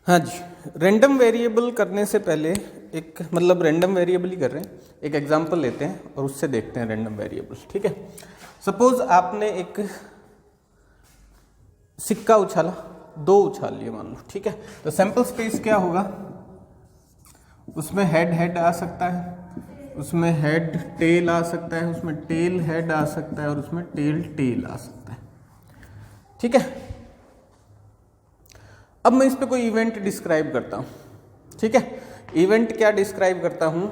हाँ जी, random variable करने से पहले एक मतलब रैंडम वेरिएबल ही कर रहे हैं, एक एग्जांपल लेते हैं और उससे देखते हैं रैंडम वेरिएबल। ठीक है, सपोज आपने एक सिक्का उछाला, दो उछाल लिए मान लो। ठीक है, तो सैंपल स्पेस क्या होगा, उसमें हेड हेड आ सकता है, उसमें हेड टेल आ सकता है, उसमें टेल हेड आ सकता है और उसमें टेल टेल आ सकता है। ठीक है, अब मैं इस पे कोई इवेंट डिस्क्राइब करता हूँ। ठीक है, इवेंट क्या डिस्क्राइब करता हूँ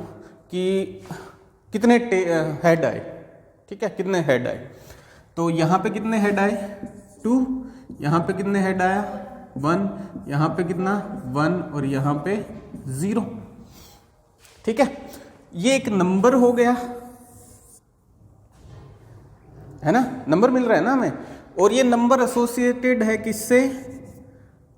कि कितने हेड आए। ठीक है, कितने हेड आए, तो यहाँ पे कितने हेड आए 2, यहाँ पे कितने हेड आया 1, यहाँ पे कितना 1 और यहाँ पे 0। ठीक है, ये एक नंबर हो गया है ना, नंबर मिल रहा है ना हमें, और ये नंबर एसोसिएटेड है किससे,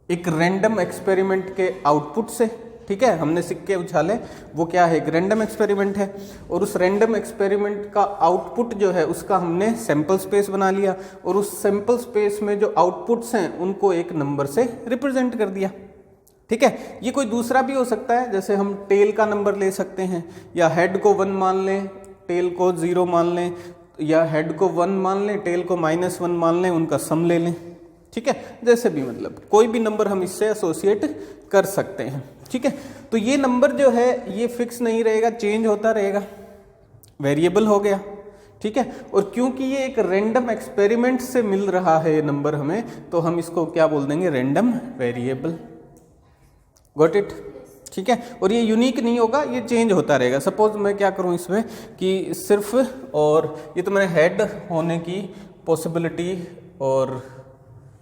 एक रैंडम एक्सपेरिमेंट के आउटपुट से। ठीक है, हमने सिक्के उछाले, वो क्या है, एक रैंडम एक्सपेरिमेंट है, और उस रैंडम एक्सपेरिमेंट का आउटपुट जो है उसका हमने सैंपल स्पेस बना लिया, और उस सैंपल स्पेस में जो आउटपुट्स हैं उनको एक नंबर से रिप्रेजेंट कर दिया। ठीक है, ये कोई दूसरा भी हो सकता है, जैसे हम टेल का नंबर ले सकते हैं, या हेड को 1 मान लें, टेल को 0 मान लें, या हेड को 1 मान लें, टेल को -1 मान लें, उनका सम ले लें। ठीक है, जैसे भी मतलब कोई भी नंबर हम इससे एसोसिएट कर सकते हैं। ठीक है, तो ये नंबर जो है ये फिक्स नहीं रहेगा, चेंज होता रहेगा, वेरिएबल हो गया। ठीक है, और क्योंकि ये एक रैंडम एक्सपेरिमेंट से मिल रहा है ये नंबर हमें, तो हम इसको क्या बोल देंगे, रैंडम वेरिएबल। Got it. ठीक है, और ये यूनिक नहीं होगा, ये चेंज होता रहेगा। सपोज मैं क्या करूं इसमें कि सिर्फ, और ये तो मैंने हेड होने की पॉसिबिलिटी और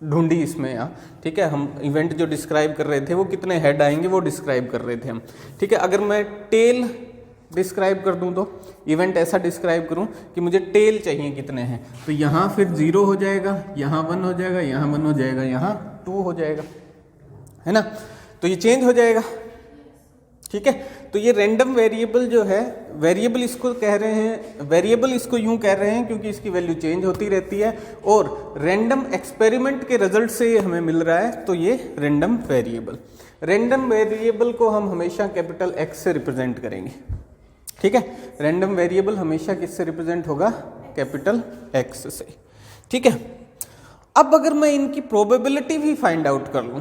ढूंढी इसमें यहाँ। ठीक है, हम इवेंट जो डिस्क्राइब कर रहे थे वो कितने हेड आएंगे वो डिस्क्राइब कर रहे थे हम। ठीक है, अगर मैं टेल डिस्क्राइब कर दूं, तो इवेंट ऐसा डिस्क्राइब करूं कि मुझे टेल चाहिए कितने हैं, तो यहाँ फिर 0 हो जाएगा, यहाँ 1 हो जाएगा, यहाँ 1 हो जाएगा, यहाँ 2 हो जाएगा, है ना, तो ये चेंज हो जाएगा। ठीक है, तो ये रैंडम वेरिएबल जो है, वेरिएबल इसको कह रहे हैं, वेरिएबल इसको यूं कह रहे हैं क्योंकि इसकी वैल्यू चेंज होती रहती है, और रैंडम एक्सपेरिमेंट के रिजल्ट से ये हमें मिल रहा है, तो ये रैंडम वेरिएबल। रैंडम वेरिएबल को हम हमेशा कैपिटल X से रिप्रेजेंट करेंगे। ठीक है, रैंडम वेरिएबल हमेशा किससे रिप्रेजेंट होगा, कैपिटल X से। ठीक है, अब अगर मैं इनकी प्रोबेबिलिटी भी फाइंड आउट कर लूं,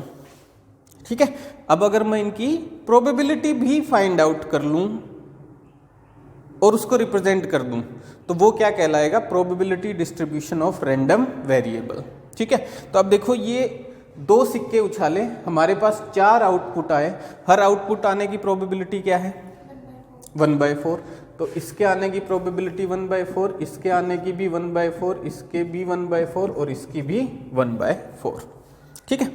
ठीक है, अब अगर मैं इनकी प्रोबेबिलिटी भी फाइंड आउट कर लूं और उसको रिप्रेजेंट कर दूं, तो वो क्या कहलाएगा, probability distribution of random variable. ठीक है, तो अब देखो ये 2 सिक्के उछाले, हमारे पास 4 आउटपुट आए, हर आउटपुट आने की प्रोबेबिलिटी क्या है 1/4, तो इसके आने की प्रोबेबिलिटी 1/4, इसके आने की भी 1/4, इसके भी 1/4 और इसकी भी 1/4। ठीक है,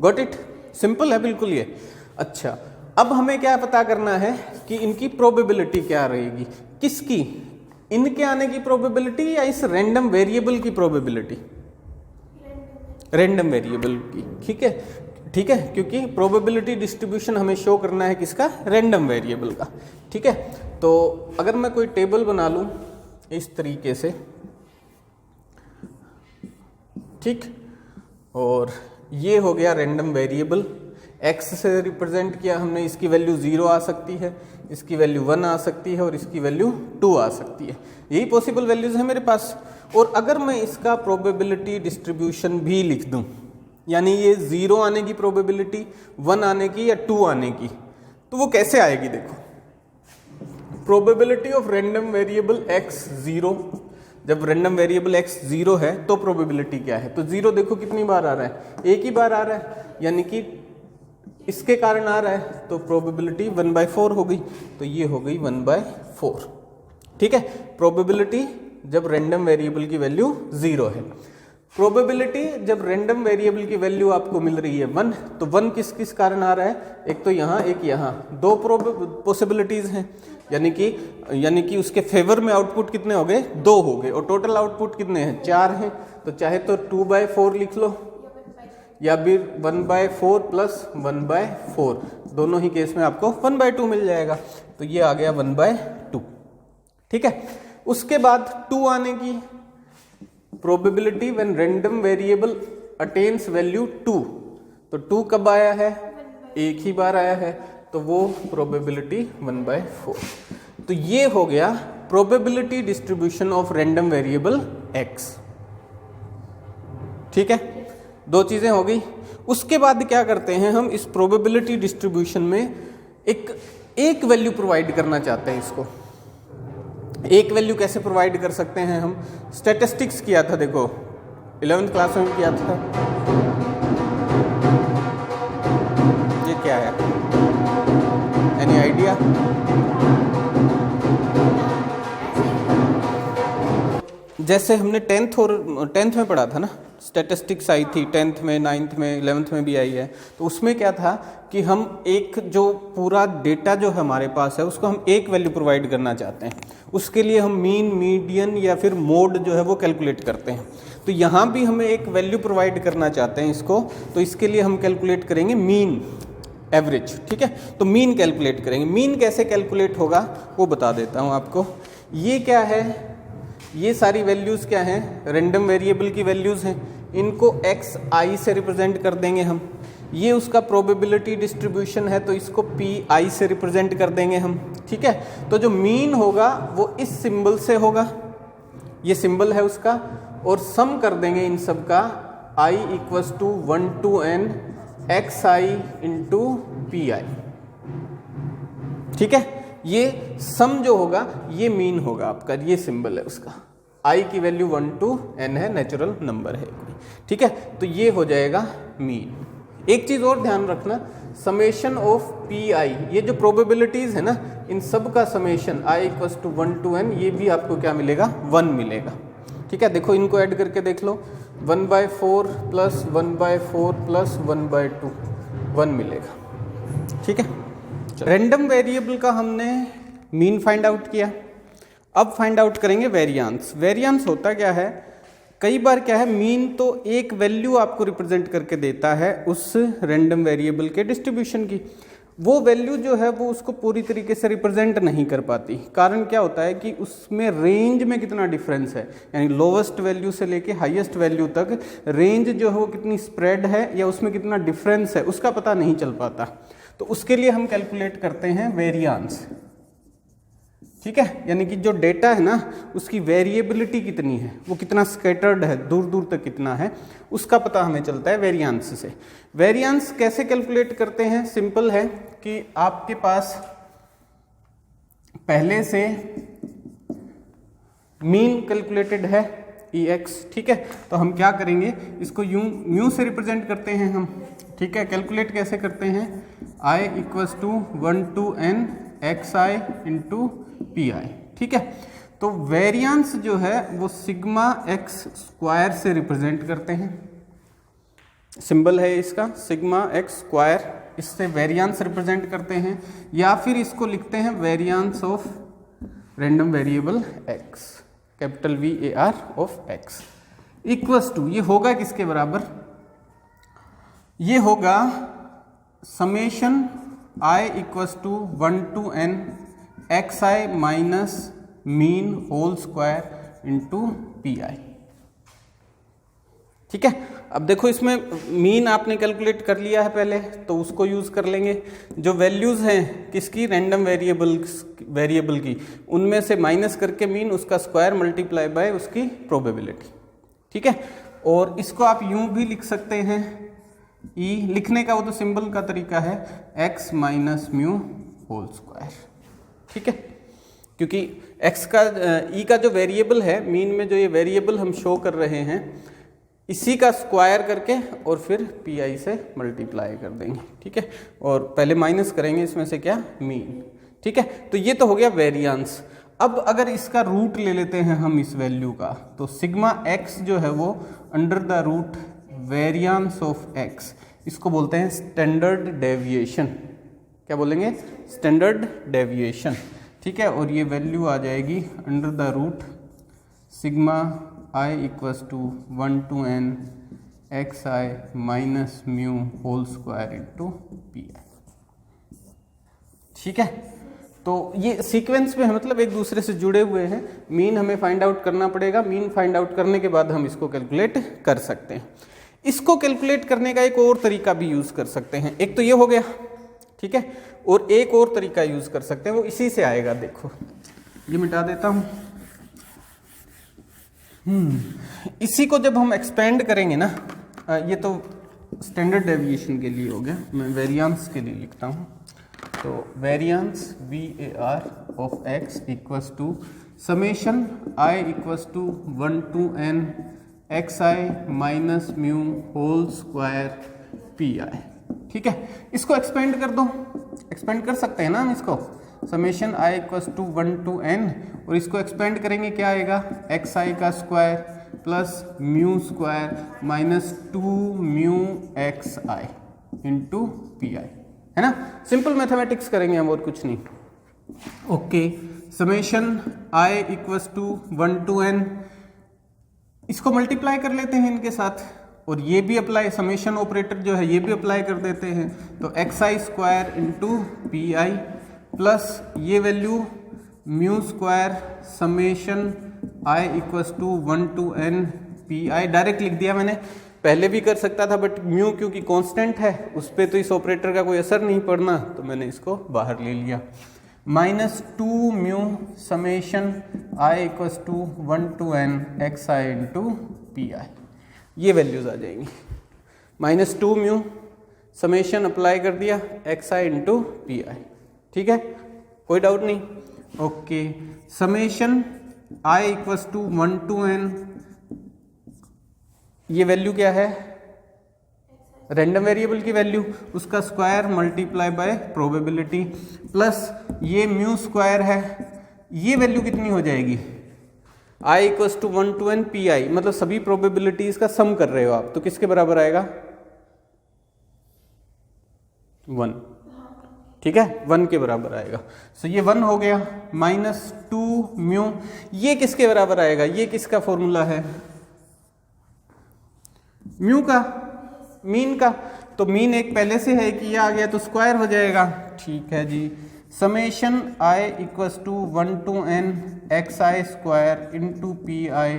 गॉट इट, सिंपल है बिल्कुल ये। अच्छा, अब हमें क्या पता करना है कि इनकी प्रोबेबिलिटी क्या रहेगी, किसकी, इनके आने की प्रोबेबिलिटी या इस रैंडम वेरिएबल की प्रोबेबिलिटी, रैंडम वेरिएबल की। ठीक है, ठीक है, क्योंकि प्रोबेबिलिटी डिस्ट्रीब्यूशन हमें शो करना है किसका, रैंडम वेरिएबल का। ठीक है, तो अगर मैं कोई टेबल बना लूं इस तरीके से, ठीक, और ये हो गया रैंडम वेरिएबल, x से रिप्रेजेंट किया हमने, इसकी वैल्यू 0 आ सकती है, इसकी वैल्यू 1 आ सकती है और इसकी वैल्यू 2 आ सकती है, यही पॉसिबल वैल्यूज है मेरे पास। और अगर मैं इसका प्रोबेबिलिटी डिस्ट्रीब्यूशन भी लिख दूं, यानी ये 0 आने की प्रोबेबिलिटी, 1 आने की या 2 आने की, तो वो कैसे आएगी, देखो, probability of random variable x 0, जब रैंडम वेरिएबल x 0 है तो प्रोबेबिलिटी क्या है, तो 0 देखो कितनी बार आ रहा है, एक ही बार आ रहा है, यानी कि इसके कारण आ रहा है, तो प्रोबेबिलिटी 1/4 हो गई, तो ये हो गई 1/4। ठीक है, प्रोबेबिलिटी जब रैंडम वेरिएबल की वैल्यू 0 है, प्रोबेबिलिटी जब रैंडम वेरिएबल की वैल्यू आपको मिल रही है 1, तो 1 किस किस कारण आ रहा है, एक तो यहाँ एक यहाँ, 2 पॉसिबिलिटीज हैं, यानी कि उसके फेवर में आउटपुट कितने हो गए, 2 हो गए, और टोटल आउटपुट कितने हैं, 4 हैं, तो चाहे तो 2/4 लिख लो या फिर 1/4 प्लस 1/4, दोनों ही केस में आपको 1/2 मिल जाएगा, तो ये आ गया 1/2। ठीक है, उसके बाद 2 आने की probability when random variable attains value 2, तो 2 कब आया है, एक ही बार आया है, तो वो प्रोबेबिलिटी 1/4। तो ये हो गया probability distribution of random variable x। ठीक है, दो चीजें हो गई। उसके बाद क्या करते हैं हम, इस प्रोबेबिलिटी डिस्ट्रीब्यूशन में एक वैल्यू प्रोवाइड करना चाहते हैं। इसको एक वैल्यू कैसे प्रोवाइड कर सकते हैं हम, स्टैटिस्टिक्स किया था, देखो 11th क्लास में किया था। ये क्या है, एनी आइडिया? जैसे हमने 10th में पढ़ा था ना, स्टैटिस्टिक्स आई थी 10th में, 9th में, 11th में भी आई है। तो उसमें क्या था कि हम एक जो पूरा डेटा जो हमारे पास है उसको हम एक वैल्यू प्रोवाइड करना चाहते हैं। उसके लिए हम मीन, मीडियन या फिर मोड जो है वो कैलकुलेट करते हैं। तो यहाँ भी हमें एक वैल्यू प्रोवाइड करना चाहते हैं इसको, तो इसके लिए हम कैलकुलेट करेंगे मीन, एवरेज। ठीक है, तो मीन कैलकुलेट करेंगे। मीन कैसे कैलकुलेट होगा वो बता देता हूँ आपको। ये क्या है, ये सारी वैल्यूज़ क्या हैं, रैंडम वेरिएबल की वैल्यूज़ हैं। इनको xi से रिप्रेजेंट कर देंगे हम। ये उसका प्रोबेबिलिटी डिस्ट्रीब्यूशन है, तो इसको pi से रिप्रेजेंट कर देंगे हम। ठीक है, तो जो मीन होगा वो इस सिंबल से होगा, ये सिंबल है उसका, और सम कर देंगे इन सब का, i = 1 to n xi into pi। ठीक है, ये सम जो होगा ये मीन होगा आपका, ये सिंबल है उसका। i की वैल्यू 1 to n है, नेचुरल नंबर है कोई। ठीक है, तो ये हो जाएगा मीन। एक चीज़ और ध्यान रखना, समेशन ऑफ pi, ये जो प्रोबेबिलिटीज़ है ना, इन सब का समेशन i = 1 to n, ये भी आपको क्या मिलेगा, 1 मिलेगा। ठीक है, देखो इनको ऐड करके देख लो, 1/4 + 1/4 + 1/2, 1 मिलेगा। ठीक है, रैंडम वेरिएबल का हमने मीन फाइंड आउट किया। अब फाइंड आउट करेंगे वेरिएंस। वेरिएंस होता क्या है, कई बार क्या है, मीन तो एक वैल्यू आपको रिप्रेजेंट करके देता है उस रैंडम वेरिएबल के डिस्ट्रीब्यूशन की। वो वैल्यू जो है वो उसको पूरी तरीके से रिप्रेजेंट नहीं कर पाती। कारण क्या होता है कि उसमें रेंज में कितना डिफरेंस है, यानी लोवेस्ट वैल्यू से लेके हाईएस्ट वैल्यू तक रेंज जो है वो कितनी स्प्रेड है या उसमें कितना डिफरेंस है, उसका पता नहीं चल पाता। तो उसके लिए हम कैलकुलेट करते हैं वेरिएंस। ठीक है, यानी कि जो डेटा है ना उसकी वेरिएबिलिटी कितनी है, वो कितना स्कैटर्ड है, दूर दूर तक कितना है, उसका पता हमें चलता है वेरिएंस से। वेरिएंस कैसे कैलकुलेट करते हैं, सिंपल है कि आपके पास पहले से मीन कैलकुलेटेड है ex। ठीक है, तो हम क्या करेंगे, इसको म्यू से रिप्रेजेंट करते हैं हम। ठीक है, कैलकुलेट कैसे करते हैं, i = 1 to n xi into pi। ठीक है, तो वेरिएंस जो है वो सिग्मा x² से रिप्रेजेंट करते हैं। सिंबल है इसका सिग्मा x², इससे वेरिएंस रिप्रेजेंट करते हैं, या फिर इसको लिखते हैं variance of random variable x, capital VAR of x = ये होगा किसके बराबर, ये होगा summation i = 1 to n xi minus mean whole square into pi। ठीक है, अब देखो इसमें मीन आपने कैलकुलेट कर लिया है पहले, तो उसको यूज कर लेंगे। जो वैल्यूज हैं किसकी, रैंडम वेरिएबल की, उनमें से माइनस करके मीन, उसका स्क्वायर मल्टीप्लाई बाय उसकी प्रोबेबिलिटी। ठीक है, और इसको आप यूं भी लिख सकते हैं, ई लिखने का वो तो सिंबल का तरीका है, x - μ होल स्क्वायर। ठीक है, क्योंकि x का ई का जो वेरिएबल है, मीन में जो ये वेरिएबल हम शो कर रहे हैं, इसी का स्क्वायर करके और फिर pi से मल्टीप्लाई कर देंगे। ठीक है, और पहले माइनस करेंगे इसमें से क्या, मीन। ठीक है, तो ये तो हो गया वेरिएंस। अब अगर इसका रूट ले लेते हैं हम इस वैल्यू का, तो सिग्मा x जो है वो √ वेरिएंस ऑफ x, इसको बोलते हैं स्टैंडर्ड डेविएशन। क्या बोलेंगे, स्टैंडर्ड डेविएशन। ठीक है, और ये वैल्यू आ जाएगी √ sigma i = 1 to n xi minus μ whole square into pi। ठीक है, तो ये सीक्वेंस में है, मतलब एक दूसरे से जुड़े हुए हैं। मीन हमें फाइंड आउट करना पड़ेगा, मीन फाइंड आउट करने के बाद हम इसको कैलकुलेट कर सकते हैं। इसको कैलकुलेट करने का एक और तरीका भी यूज कर सकते हैं। एक तो ये हो गया, ठीक है, और एक और तरीका यूज कर सकते हैं, वो इसी से आएगा। देखो ये मिटा देता हूं। इसी को जब हम एक्सपेंड करेंगे ना, ये तो स्टैंडर्ड डेविएशन के लिए हो गया, मैं वेरिएंस के लिए लिखता हूँ। तो variance VAR of x equals to summation I equals to 1 to n xi minus mu whole square PI। ठीक है, इसको एक्सपेंड कर दो, एक्सपेंड कर सकते हैं ना हम इसको, summation I equals to 1 to n, और इसको एक्सपेंड करेंगे क्या आएगा, xi का square plus mu square minus 2 mu xi into PI, है ना। सिंपल मैथमेटिक्स करेंगे हम, और कुछ नहीं। Okay, summation I equals to 1 to n, इसको मल्टीप्लाई कर लेते हैं इनके साथ, और ये भी अप्लाई, समेशन ऑपरेटर जो है ये भी अप्लाई कर देते हैं। तो xi square into PI plus ये value mu square summation I equals to 1 to n PI, direct लिख दिया मैंने, पहले भी कर सकता था बट म्यू क्योंकि कांस्टेंट है उस पर तो इस ऑपरेटर का कोई असर नहीं पड़ना, तो मैंने इसको बाहर ले लिया। Minus 2 mu summation I equals to 1 to n xi into PI, ये वैल्यूज आ जाएंगी। माइनस 2 म्यू समेशन अप्लाई कर दिया xi इंटू PI, ठीक है, कोई डाउट नहीं। Okay, summation I equals to 1 to n, ये वैल्यू क्या है, रैंडम वेरिएबल की वैल्यू, उसका square multiply by probability plus ये म्यू स्क्वायर है, ये वैल्यू कितनी हो जाएगी, I equals to 1 to n PI, मतलब सभी प्रोबेबिलिटीज का सम कर रहे हो आप, तो किसके बराबर आएगा, 1, ठीक है, 1 के बराबर आएगा। सो ये 1 हो गया। माइनस 2 म्यू, ये किसके बराबर आएगा, ये किसका फॉर्मूला है, म्यू का, मीन का, तो मीन एक पहले से है कि ये आ गया तो स्क्वायर हो जाएगा, ठीक है जी। Summation I equals to 1 to n xi square into PI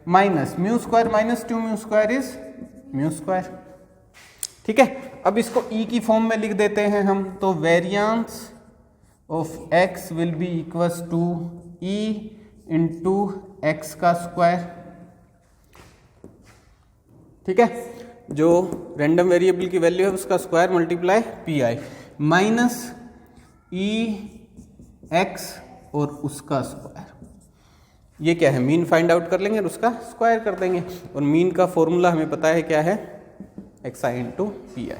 minus mu square minus 2 mu square is mu square, ठीक है। अब इसको E की फॉर्म में लिख देते हैं हम, तो variance of x will be equals to E into x का स्क्वायर, ठीक है, जो रैंडम वेरिएबल की वैल्यू है उसका square multiply PI minus EX और उसका स्क्वायर, ये क्या है, मीन फाइंड आउट कर लेंगे और उसका स्क्वायर कर देंगे, और मीन का फॉर्मूला हमें पता है क्या है, xi इंटू PI,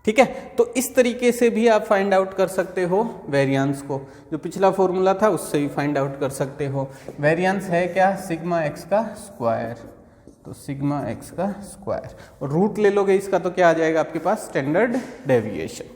ठीक है। तो इस तरीके से भी आप फाइंड आउट कर सकते हो वेरिएंस को, जो पिछला फॉर्मूला था उससे भी फाइंड आउट कर सकते हो। वेरिएंस है क्या, सिग्मा x का स्क्वायर, तो सिग्मा x का स्क्वायर, और रूट ले लोगे इसका तो क्या आ जाएगा आपके पास, स्टैंडर्ड डेविएशन।